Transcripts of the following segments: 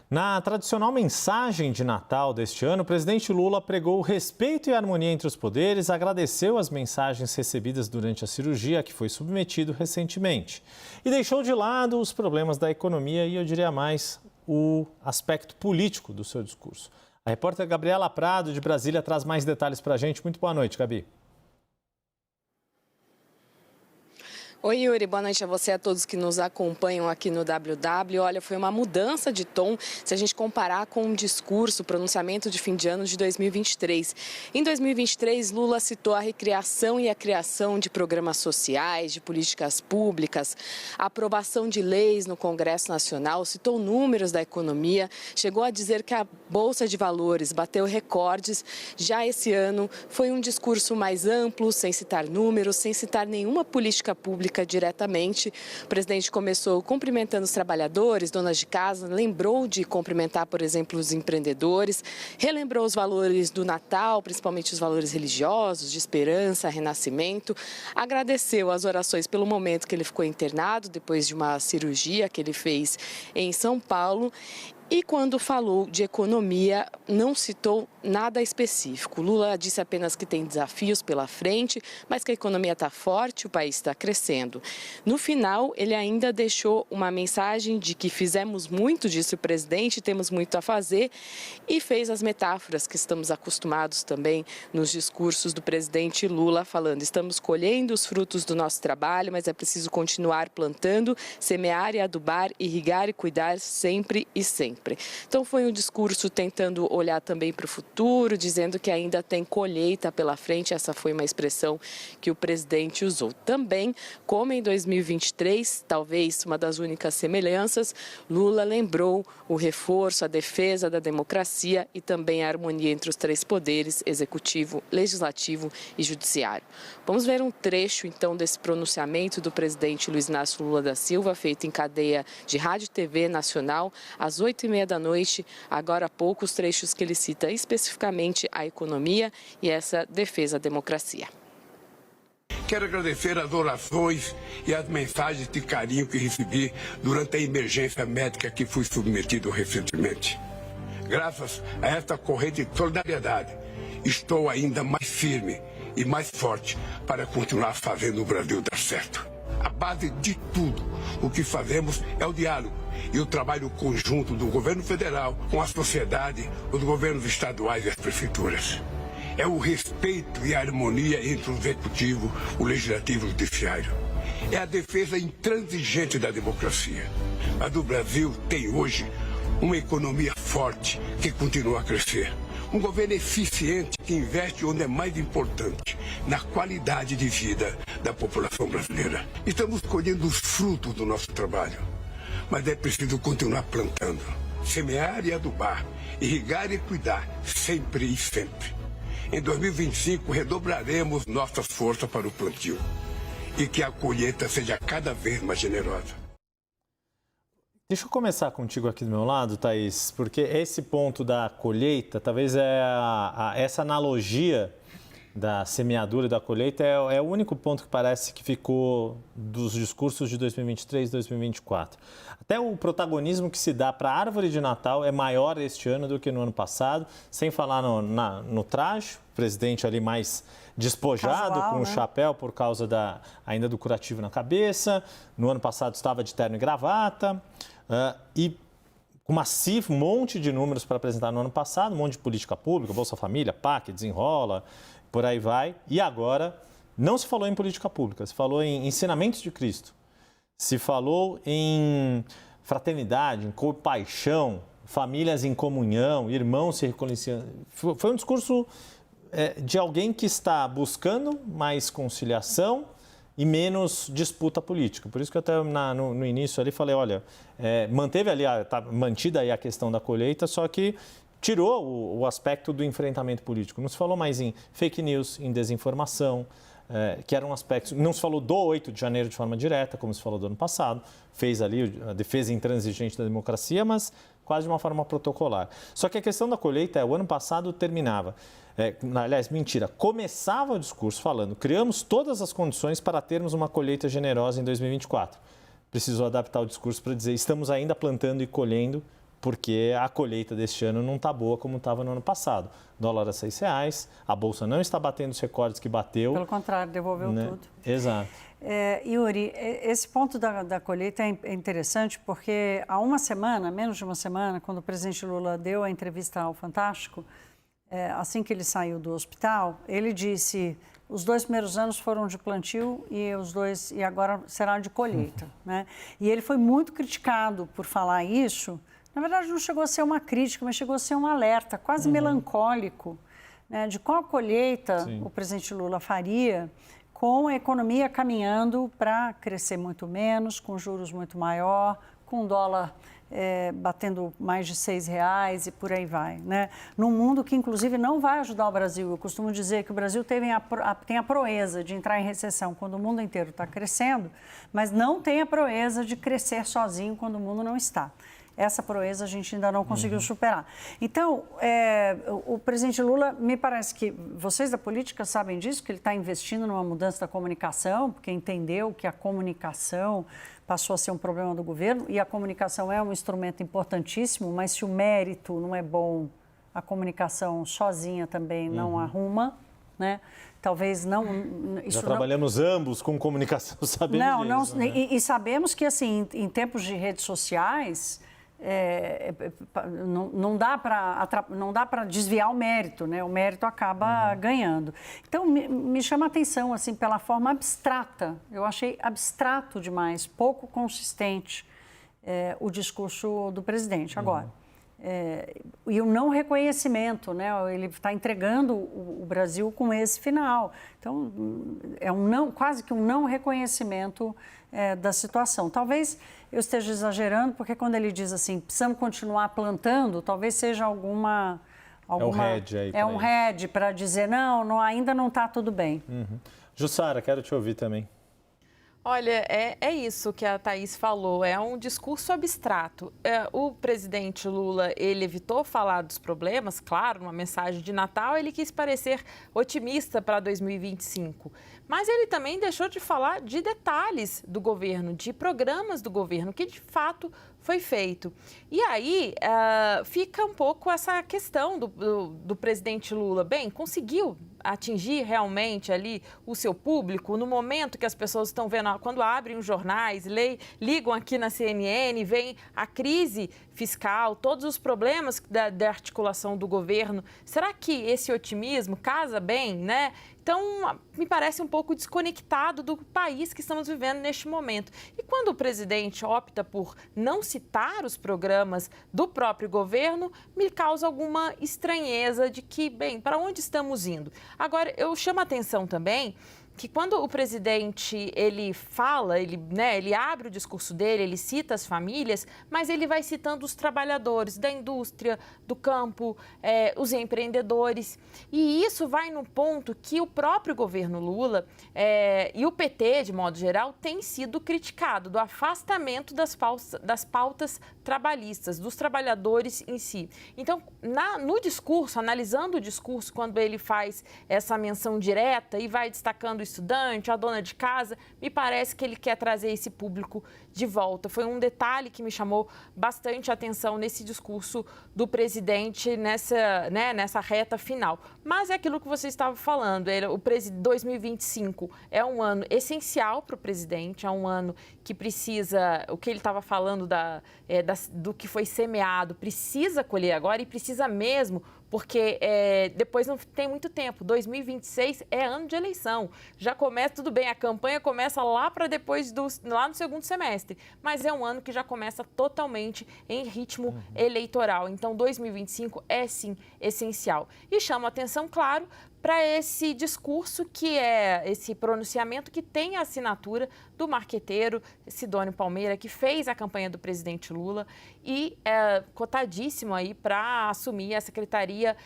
Na tradicional mensagem de Natal deste ano, o presidente Lula pregou respeito e harmonia entre os poderes, agradeceu as mensagens recebidas durante a cirurgia a que foi submetido recentemente e deixou de lado os problemas da economia e, eu diria mais, o aspecto político do seu discurso. A repórter Gabriela Prado, de Brasília, traz mais detalhes para a gente. Muito boa noite, Gabi. Oi, Yuri, boa noite a você e a todos que nos acompanham aqui no WW. Olha, foi uma mudança de tom se a gente comparar com o discurso, o pronunciamento de fim de ano de 2023. Em 2023, Lula citou a recriação e a criação de programas sociais, de políticas públicas, a aprovação de leis no Congresso Nacional, citou números da economia, chegou a dizer que a Bolsa de Valores bateu recordes. Já esse ano foi um discurso mais amplo, sem citar números, sem citar nenhuma política pública diretamente. O presidente começou cumprimentando os trabalhadores, donas de casa, lembrou de cumprimentar, por exemplo, os empreendedores, relembrou os valores do Natal, principalmente os valores religiosos, de esperança, renascimento, agradeceu as orações pelo momento que ele ficou internado, depois de uma cirurgia que ele fez em São Paulo. E quando falou de economia, não citou nada específico. Lula disse apenas que tem desafios pela frente, mas que a economia está forte, o país está crescendo. No final, ele ainda deixou uma mensagem de que fizemos muito, disse o presidente, temos muito a fazer, e fez as metáforas que estamos acostumados também nos discursos do presidente Lula, falando: estamos colhendo os frutos do nosso trabalho, mas é preciso continuar plantando, semear e adubar, irrigar e cuidar sempre e sempre. Então foi um discurso tentando olhar também para o futuro, dizendo que ainda tem colheita pela frente. Essa foi uma expressão que o presidente usou. Também, como em 2023, talvez uma das únicas semelhanças, Lula lembrou o reforço, a defesa da democracia e também a harmonia entre os três poderes, executivo, legislativo e judiciário. Vamos ver um trecho, então, desse pronunciamento do presidente Luiz Inácio Lula da Silva, feito em cadeia de rádio e TV nacional, às 8h30 da noite. Agora há pouco, os trechos que ele cita especificamente a economia e essa defesa da democracia. Quero agradecer as orações e as mensagens de carinho que recebi durante a emergência médica que fui submetido recentemente. Graças a esta corrente de solidariedade, estou ainda mais firme e mais forte para continuar fazendo o Brasil dar certo. A base de tudo o que fazemos é o diálogo e o trabalho conjunto do governo federal com a sociedade, os governos estaduais e as prefeituras. É o respeito e a harmonia entre o executivo, o legislativo e o judiciário. É a defesa intransigente da democracia. Mas o Brasil tem hoje uma economia forte que continua a crescer. Um governo eficiente que investe onde é mais importante, na qualidade de vida da população brasileira. Estamos colhendo os frutos do nosso trabalho, mas é preciso continuar plantando, semear e adubar, irrigar e cuidar, sempre e sempre. Em 2025, redobraremos nossas forças para o plantio e que a colheita seja cada vez mais generosa. Deixa eu começar contigo aqui do meu lado, Thaís, porque esse ponto da colheita, talvez essa analogia da semeadura e da colheita é o único ponto que parece que ficou dos discursos de 2023 e 2024. Até o protagonismo que se dá para a árvore de Natal é maior este ano do que no ano passado, sem falar no traje, o presidente ali mais despojado, casual, com o chapéu por causa ainda do curativo na cabeça. No ano passado estava de terno e gravata. E com um monte de números para apresentar no ano passado, um monte de política pública, Bolsa Família, PAC, Desenrola, por aí vai. E agora não se falou em política pública, se falou em ensinamentos de Cristo, se falou em fraternidade, em compaixão, famílias em comunhão, irmãos se reconciliando. Foi um discurso de alguém que está buscando mais conciliação e menos disputa política. Por isso que eu até no início ali falei, olha, manteve ali, tá mantida aí a questão da colheita, só que tirou o aspecto do enfrentamento político. Não se falou mais em fake news, em desinformação, que eram aspectos... Não se falou do 8 de janeiro de forma direta, como se falou do ano passado, fez ali a defesa intransigente da democracia, mas quase de uma forma protocolar. Só que a questão da colheita, o ano passado terminava... aliás, mentira, começava o discurso falando: criamos todas as condições para termos uma colheita generosa em 2024. Precisou adaptar o discurso para dizer: estamos ainda plantando e colhendo porque a colheita deste ano não está boa como estava no ano passado. Dólar a R$6, a Bolsa não está batendo os recordes que bateu. Pelo contrário, devolveu tudo. Exato. Yuri, esse ponto da colheita é interessante porque há uma semana, menos de uma semana, quando o presidente Lula deu a entrevista ao Fantástico, assim que ele saiu do hospital, ele disse: os 2 primeiros anos foram de plantio e agora será de colheita. Né? E ele foi muito criticado por falar isso. Na verdade, não chegou a ser uma crítica, mas chegou a ser um alerta quase melancólico, né, de qual colheita o presidente Lula faria com a economia caminhando para crescer muito menos, com juros muito maior, com o dólar batendo mais de R$6 e por aí vai. Né? Num mundo que, inclusive, não vai ajudar o Brasil. Eu costumo dizer que o Brasil tem a proeza de entrar em recessão quando o mundo inteiro está crescendo, mas não tem a proeza de crescer sozinho quando o mundo não está. Essa proeza a gente ainda não conseguiu superar. Então, o presidente Lula, me parece que vocês da política sabem disso, que ele está investindo numa mudança da comunicação, porque entendeu que a comunicação passou a ser um problema do governo, e a comunicação é um instrumento importantíssimo, mas se o mérito não é bom, a comunicação sozinha também não arruma, né? Talvez não... Já trabalhamos ambos com comunicação, sabemos disso, né? E sabemos que, assim, em tempos de redes sociais... não dá para desviar o mérito, né? O mérito acaba ganhando. Então, me chama a atenção, assim, pela forma abstrata. Eu achei abstrato demais, pouco consistente o discurso do presidente. Agora, e o não reconhecimento, né? Ele está entregando o Brasil com esse final. Então, quase que um não reconhecimento da situação. Talvez eu esteja exagerando, porque quando ele diz assim, precisamos continuar plantando, talvez seja alguma é um head aí. É um head para dizer, não, ainda não está tudo bem. Jussara, quero te ouvir também. Olha, é isso que a Thaís falou, é um discurso abstrato. O presidente Lula, ele evitou falar dos problemas, claro, numa mensagem de Natal, ele quis parecer otimista para 2025. Mas ele também deixou de falar de detalhes do governo, de programas do governo, que de fato foi feito. E aí fica um pouco essa questão do presidente Lula. Bem, conseguiu atingir realmente ali o seu público no momento que as pessoas estão vendo, quando abrem os jornais, ligam aqui na CNN, vem a crise fiscal, todos os problemas da articulação do governo. Será que esse otimismo casa bem, né? Então, me parece um pouco desconectado do país que estamos vivendo neste momento. E quando o presidente opta por não citar os programas do próprio governo, me causa alguma estranheza de que, bem, para onde estamos indo? Agora, eu chamo a atenção também que quando o presidente, ele fala, ele abre o discurso dele, ele cita as famílias, mas ele vai citando os trabalhadores da indústria, do campo, os empreendedores. E isso vai no ponto que o próprio governo Lula e o PT, de modo geral, tem sido criticado, do afastamento das pautas trabalhistas, dos trabalhadores em si. Então, no discurso, analisando o discurso, quando ele faz essa menção direta e vai destacando o estudante, a dona de casa, me parece que ele quer trazer esse público de volta. Foi um detalhe que me chamou bastante atenção nesse discurso do presidente nessa reta final. Mas é aquilo que você estava falando, 2025 é um ano essencial para o presidente, é um ano que precisa, o que ele estava falando do que foi semeado, precisa colher agora e precisa mesmo, porque depois não tem muito tempo. 2026 é ano de eleição. Já começa, tudo bem, a campanha começa lá para depois, lá no segundo semestre, mas é um ano que já começa totalmente em ritmo eleitoral. Então, 2025 é, sim, essencial. E chama atenção, claro, para esse discurso, que é esse pronunciamento que tem a assinatura do marqueteiro Sidônio Palmeira, que fez a campanha do presidente Lula e é cotadíssimo aí para assumir a Secretaria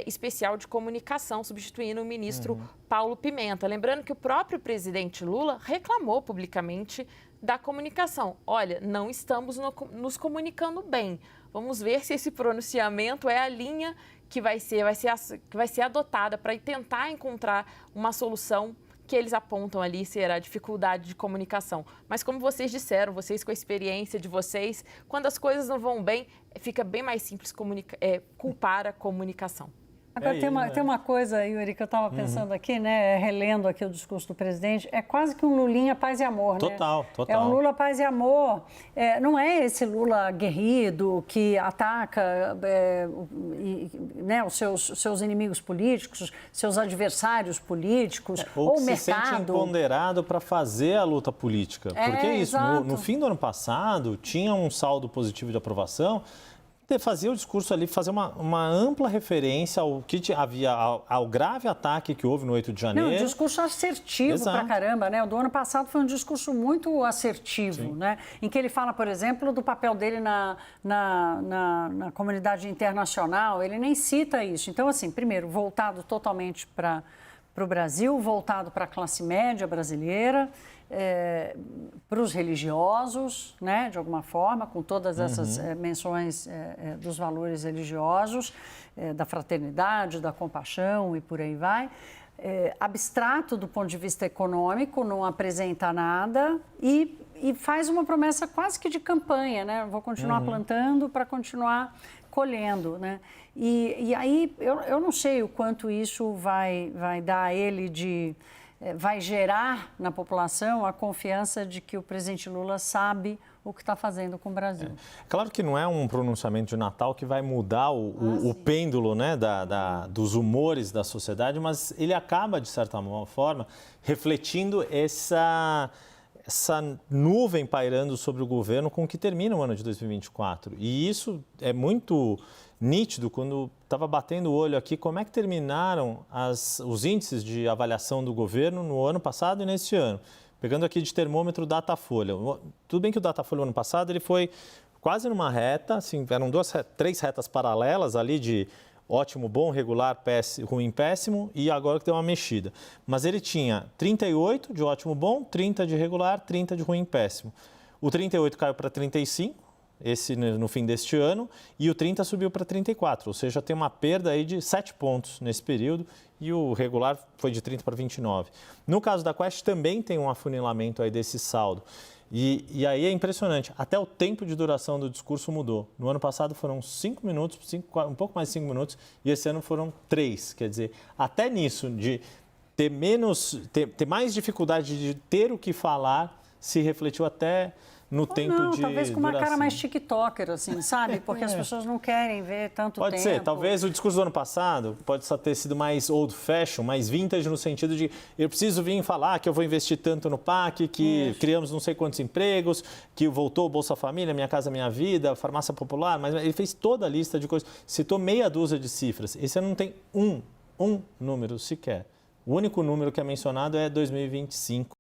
Especial de Comunicação, substituindo o ministro Paulo Pimenta. Lembrando que o próprio presidente Lula reclamou publicamente da comunicação. Olha, não estamos nos comunicando bem. Vamos ver se esse pronunciamento é a linha que vai ser adotada para tentar encontrar uma solução que eles apontam ali ser a dificuldade de comunicação. Mas como vocês disseram, vocês com a experiência de vocês, quando as coisas não vão bem, fica bem mais simples culpar a comunicação. Agora, tem uma coisa, Yuri, que eu estava pensando aqui, né, relendo aqui o discurso do presidente, é quase que um Lulinha paz e amor, né? Total. É um Lula paz e amor. Não é esse Lula aguerrido que ataca né, os seus inimigos políticos, seus adversários políticos, ou o mercado. Se sente empoderado para fazer a luta política. Porque é isso, no fim do ano passado, tinha um saldo positivo de aprovação, fazia o discurso ali, fazer uma ampla referência ao que havia, ao grave ataque que houve no 8 de janeiro. Não, um discurso assertivo pra caramba, né? O do ano passado foi um discurso muito assertivo, né? Em que ele fala, por exemplo, do papel dele na comunidade internacional, ele nem cita isso. Então, assim, primeiro, voltado totalmente para o Brasil, voltado para a classe média brasileira, para os religiosos, né, de alguma forma, com todas essas menções dos valores religiosos, da fraternidade, da compaixão e por aí vai. Abstrato do ponto de vista econômico, não apresenta nada e faz uma promessa quase que de campanha, né? Vou continuar plantando para continuar colhendo, né? E aí eu não sei o quanto isso vai dar a ele vai gerar na população a confiança de que o presidente Lula sabe o que está fazendo com o Brasil. Claro que não é um pronunciamento de Natal que vai mudar o pêndulo, né, dos humores da sociedade, mas ele acaba, de certa forma, refletindo essa nuvem pairando sobre o governo com que termina o ano de 2024. E isso é muito nítido quando estava batendo o olho aqui, como é que terminaram os índices de avaliação do governo no ano passado e neste ano. Pegando aqui de termômetro o Datafolha. Tudo bem que o Datafolha, no ano passado, ele foi quase numa reta, assim, eram três retas paralelas ali de ótimo, bom, regular, péssimo, ruim, péssimo, e agora que deu uma mexida. Mas ele tinha 38 de ótimo, bom, 30 de regular, 30 de ruim, péssimo. O 38 caiu para 35, esse no fim deste ano, e o 30 subiu para 34, ou seja, tem uma perda aí de 7 pontos nesse período, e o regular foi de 30 para 29. No caso da Quest também tem um afunilamento aí desse saldo. E aí é impressionante, até o tempo de duração do discurso mudou. No ano passado foram 5 minutos, um pouco mais de 5 minutos, e esse ano foram 3. Quer dizer, até nisso, de ter mais dificuldade de ter o que falar, se refletiu até no tempo de talvez com uma duração. cara mais tiktoker, assim, sabe? Porque as pessoas não querem ver tanto tempo. Pode ser, talvez o discurso do ano passado pode só ter sido mais old fashion, mais vintage no sentido de eu preciso vir falar que eu vou investir tanto no PAC, que criamos não sei quantos empregos, que voltou o Bolsa Família, Minha Casa Minha Vida, Farmácia Popular, mas ele fez toda a lista de coisas, citou meia dúzia de cifras. Esse ano não tem um número sequer. O único número que é mencionado é 2025.